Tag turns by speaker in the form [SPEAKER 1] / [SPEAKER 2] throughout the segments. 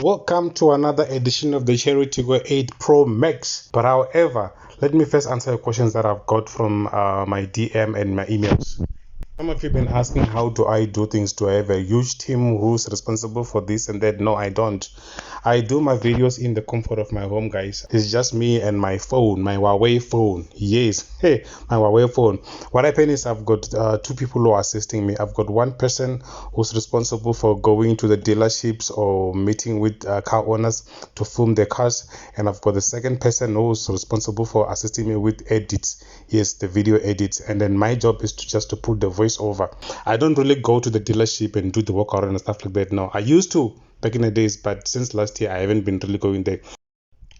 [SPEAKER 1] Welcome to another edition of the Chery Tiggo 8 Pro Max. But however, let me first answer the questions that I've got from my DM and my emails. Some of you have been asking, how do I do things? Do I have a huge team who's responsible for this and that? No, I don't. I do my videos in the comfort of my home, guys. It's just me and my phone, my Huawei phone. Yes, hey, my Huawei phone. What happened is I've got two people who are assisting me. I've got one person who's responsible for going to the dealerships or meeting with car owners to film their cars, and I've got the second person who's responsible for assisting me with edits. Yes, the video edits, and then my job is to put the voice over. I don't really go to the dealership and do the walk around and stuff like that. No, I used to back in the days, but since last year I haven't been really going there.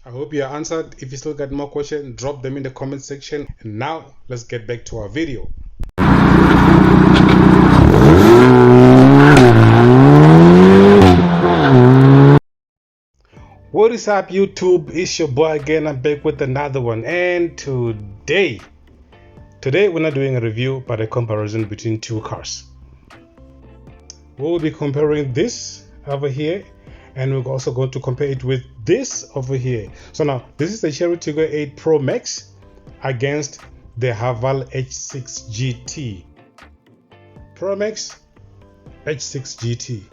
[SPEAKER 1] I hope you are answered. If you still got more questions, drop them in the comment section. And now let's get back to our video. What is up, YouTube? It's your boy again. I'm back with another one, and today we're not doing a review but a comparison between two cars. We'll be comparing this over here, and we're also going to compare it with this over here. So now this is the Chery Tiggo 8 Pro Max against the Haval H6 GT. Pro Max, H6 GT.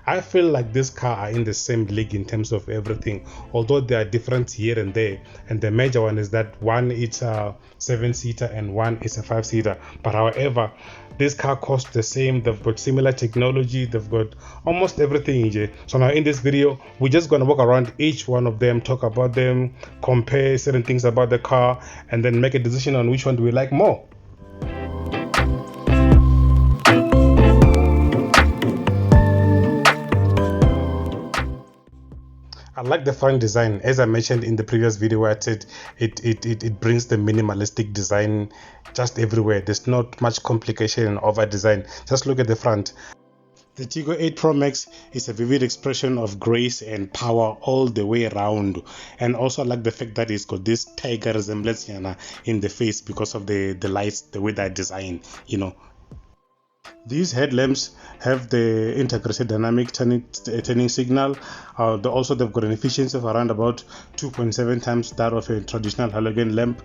[SPEAKER 1] I feel like this car are in the same league in terms of everything, although they are different here and there. And the major one is that one it's a 7-seater and one is a 5-seater. But however, this car costs the same. They've got similar technology. They've got almost everything in here. So now in this video, we're just going to walk around each one of them, talk about them, compare certain things about the car, and then make a decision on which one do we like more. I like the front design. As I mentioned in the previous video where I said it brings the minimalistic design just everywhere. There's not much complication and over design. Just look at the front. The Tiggo 8 Pro Max is a vivid expression of grace and power all the way around. And also I like the fact that it's got this tiger resemblance in the face because of the lights, the way that design, you know. These headlamps have the integrated dynamic turning signal. They've got an efficiency of around about 2.7 times that of a traditional halogen lamp.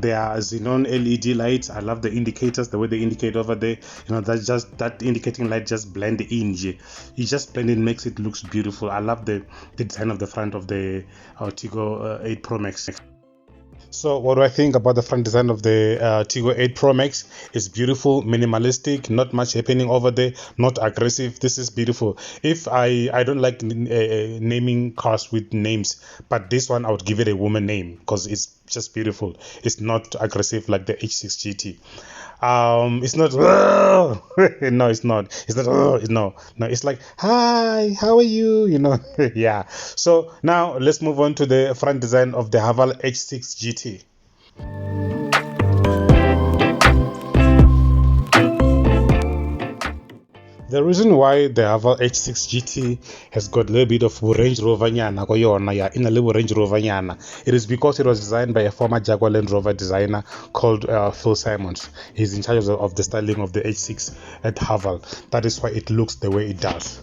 [SPEAKER 1] They are xenon LED lights. I love the indicators, the way they indicate over there. You know, that's just that indicating light just blend in. You just blend in, makes it looks beautiful. I love the design of the front of the Tiggo 8 Pro Max. So what do I think about the front design of the Tiggo 8 Pro Max? It's beautiful, minimalistic, not much happening over there, not aggressive. This is beautiful. If I don't like naming cars with names, but this one I would give it a woman name because it's just beautiful. It's not aggressive like the H6 GT. It's not no, it's not no, it's like, hi, how are you, you know. Yeah. So now let's move on to the front design of the Haval H6 GT. The reason why the Haval H6 GT has got a little bit of Range Rover in a little Range Rover it is because it was designed by a former Jaguar Land Rover designer called Phil Simons. He's in charge of the styling of the H6 at Haval. That is why it looks the way it does.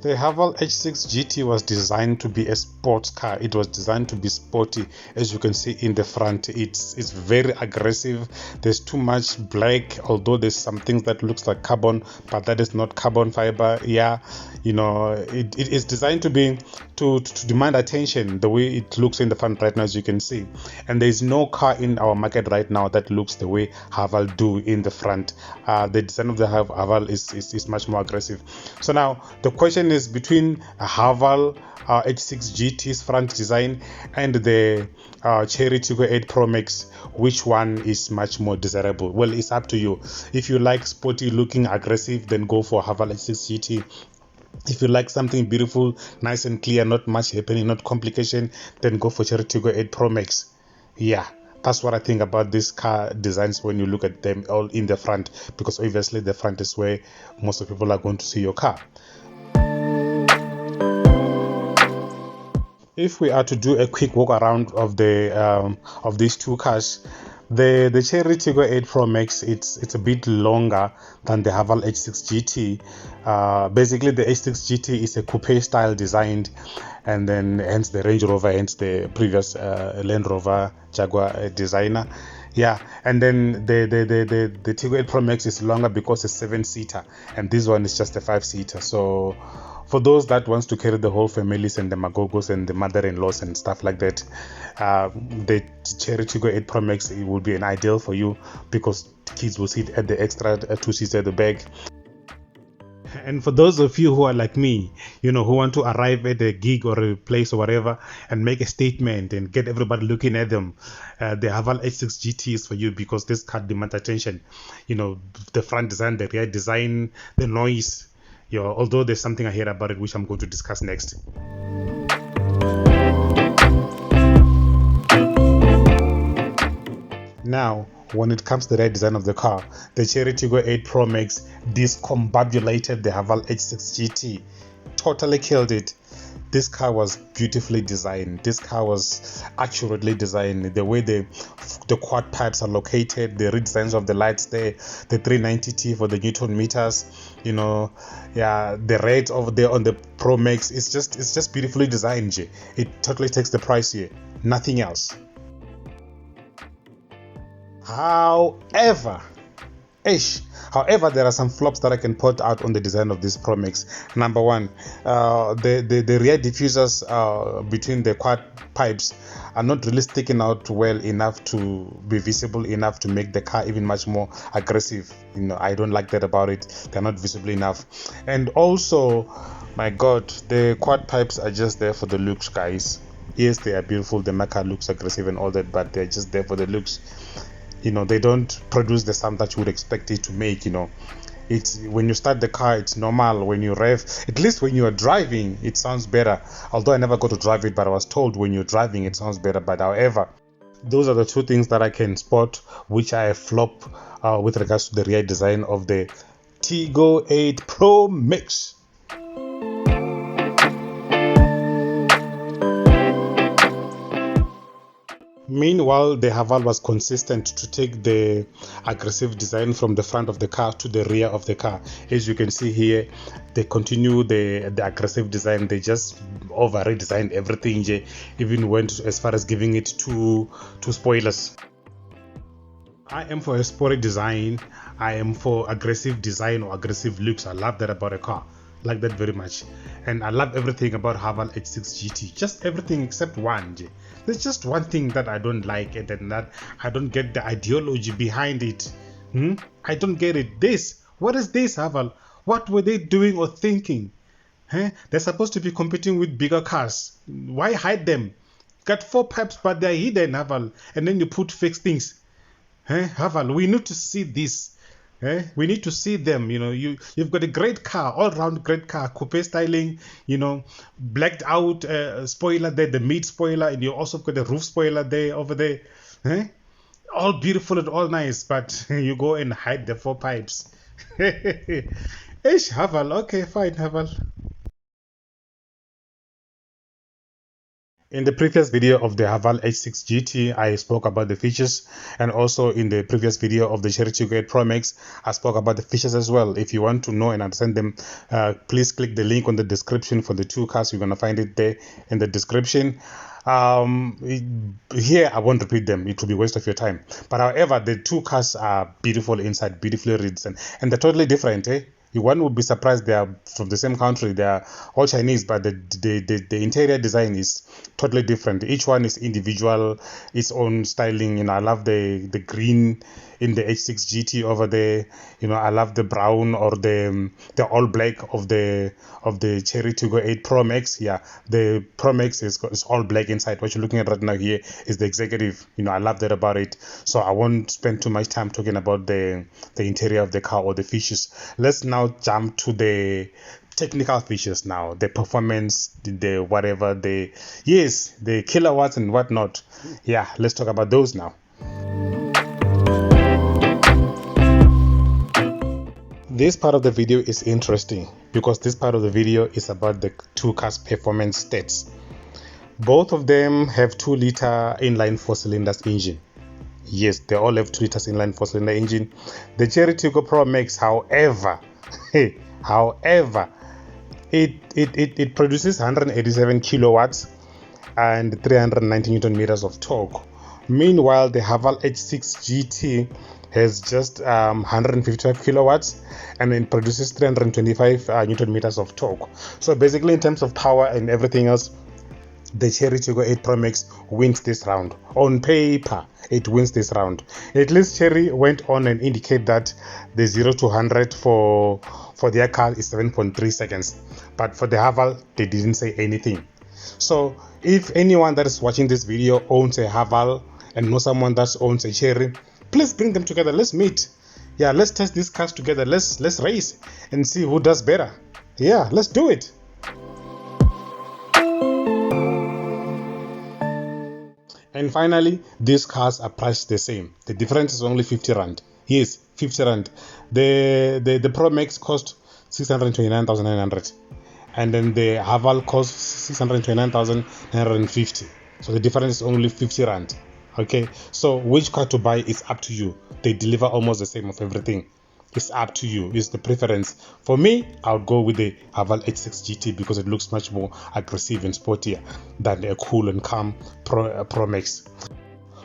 [SPEAKER 1] The Haval H6 GT was designed to be a sports car. It was designed to be sporty. As you can see in the front, it's very aggressive. There's too much black, although there's some things that looks like carbon, but that is not carbon fiber. Yeah, you know, it is designed to be to demand attention the way it looks in the front right now, as you can see. And there's no car in our market right now that looks the way Haval do in the front. The design of the Haval is much more aggressive. So now the question is between Haval H6 GT's front design and the Chery Tiggo 8 Pro Max, which one is much more desirable? Well, it's up to you. If you like sporty looking aggressive, then go for Haval H6 GT. If you like something beautiful, nice and clear, not much happening, not complication, then go for Chery Tiggo 8 Pro Max. Yeah, that's what I think about these car designs when you look at them all in the front, because obviously the front is where most of people are going to see your car. If we are to do a quick walk around of the of these two cars, The Chery Tiggo 8 Pro Max, it's a bit longer than the Haval H6 GT. Basically, the H6 GT is a coupe style designed, and then hence the Range Rover, hence the previous Land Rover Jaguar designer. Yeah, and then the Tiggo 8 Pro Max is longer because it's 7-seater, and this one is just a 5-seater. So for those that wants to carry the whole families and the magogos and the mother-in-laws and stuff like that, the Chery Tiggo 8 Pro Max, it will be an ideal for you, because kids will sit at the extra 2 seats at the back. And for those of you who are like me, who want to arrive at a gig or a place or whatever and make a statement and get everybody looking at them, the Haval H6 GT is for you, because this car demands attention. The front design, the rear design, the noise. Although there's something I hear about it which I'm going to discuss next. Now, when it comes to the design of the car, the Chery Tiggo 8 Pro Max discombobulated the Haval H6 GT. Totally killed it. This car was beautifully designed. This car was accurately designed. The way the quad pipes are located, the redesigns of the lights there, the 390T for the Newton meters, the rate over there on the Pro Max, it's just beautifully designed. It totally takes the price here. Nothing else. However, there are some flops that I can point out on the design of this Pro Max. Number one, the rear diffusers between the quad pipes are not really sticking out well enough to be visible enough to make the car even much more aggressive. I don't like that about it. They're not visible enough. And also, my God, the quad pipes are just there for the looks, guys. Yes, they are beautiful. The car looks aggressive and all that, but they're just there for the looks. They don't produce the sound that you would expect it to make. It's when you start the car, it's normal. When you rev, at least when you are driving, it sounds better. Although I never got to drive it, but I was told when you're driving, it sounds better. But however, those are the two things that I can spot which I flop with regards to the rear design of the Tiggo 8 Pro Max. Meanwhile, the Haval was consistent to take the aggressive design from the front of the car to the rear of the car. As you can see here, they continue the aggressive design. They just over redesigned everything. Even went as far as giving it two spoilers. I am for a sporty design. I am for aggressive design or aggressive looks. I love that about a car. Like that very much. And I love everything about Haval H6 GT. Just everything except one. There's just one thing that I don't like, and that I don't get the ideology behind it. I don't get it. What is this, Haval? What were they doing or thinking? They're supposed to be competing with bigger cars. Why hide them? Got 4 pipes, but they're hidden, Haval. And then you put fixed things. Haval, we need to see this. We need to see them. You've got a great car, all-round great car, coupe styling, blacked out spoiler there, the mid spoiler, and you also got the roof spoiler there over there. All beautiful and all nice, but you go and hide the 4 pipes. Haval, okay, fine, Haval. In the previous video of the Haval H6 GT, I spoke about the features, and also in the previous video of the Chery Tiggo 8 Pro Max, I spoke about the features as well. If you want to know and understand them, please click the link on the description for the 2 cars. You're going to find it there in the description. Here I won't repeat them, it will be a waste of your time. But however, the 2 cars are beautiful inside, beautifully redesigned, and they're totally different. One would be surprised they are from the same country. They are all Chinese, but the interior design is totally different. Each one is individual, its own styling. I love the green in the H6 GT over there. I love the brown or the all black of the Chery Tiggo 8 Pro Max. Yeah, the Pro Max is all black inside. What you're looking at right now here is the executive. I love that about it. So I won't spend too much time talking about the interior of the car or the features. Let's now jump to the technical features now, the performance, the whatever, the kilowatts and whatnot. Yeah, let's talk about those now. This part of the video is interesting because this part of the video is about the 2 cars' performance stats. Both of them have 2-liter inline 4 cylinders engine. Yes, they all have 2 liters inline 4-cylinder engine. The Chery Tiggo Promax, however, it produces 187 kilowatts and 390 newton meters of torque. Meanwhile, the Haval H6 GT has just 155 kilowatts and it produces 325 newton meters of torque. So basically, in terms of power and everything else, the Chery Tiggo 8 Pro Max wins this round. On paper, it wins this round. At least Chery went on and indicate that the 0 to 100 for their car is 7.3 seconds. But for the Haval, they didn't say anything. So if anyone that is watching this video owns a Haval and knows someone that owns a Chery, please bring them together. Let's meet. Yeah, let's test these cars together. Let's race and see who does better. Yeah, let's do it. And finally, these cars are priced the same. The difference is only 50 rand. Yes, 50 rand. The Pro Max cost 629,900, and then the Haval cost 629,950. So the difference is only 50 rand. Okay, so which car to buy is up to you. They deliver almost the same of everything. It's up to you. It's the preference. For me, I would go with the Haval H6 GT because it looks much more aggressive and sportier than a cool and calm Pro Max.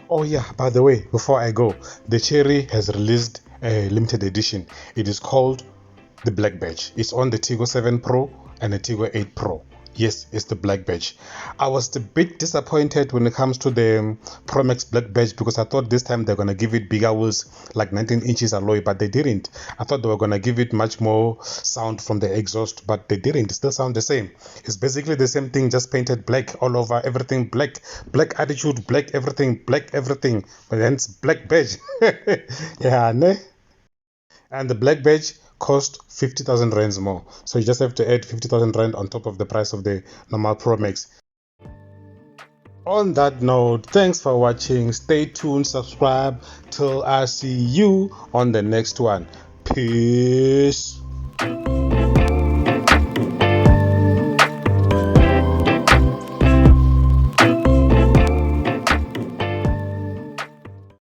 [SPEAKER 1] Oh yeah, by the way, before I go, the Chery has released a limited edition. It is called the Black Badge. It's on the Tiggo 7 Pro and the Tiggo 8 Pro. Yes, it's the Black Badge. I was a bit disappointed when it comes to the Promax Black Badge because I thought this time they're going to give it bigger wheels, like 19 inches alloy, but they didn't. I thought they were going to give it much more sound from the exhaust, but they didn't. It still sound the same. It's basically the same thing, just painted black all over, everything black. Black attitude, black everything, but hence Black Badge. Yeah, ne? And the Black Badge cost 50,000 rands more, so you just have to add 50,000 rand on top of the price of the normal Pro Max. On that note, thanks for watching. Stay tuned, subscribe till I see you on the next one. Peace.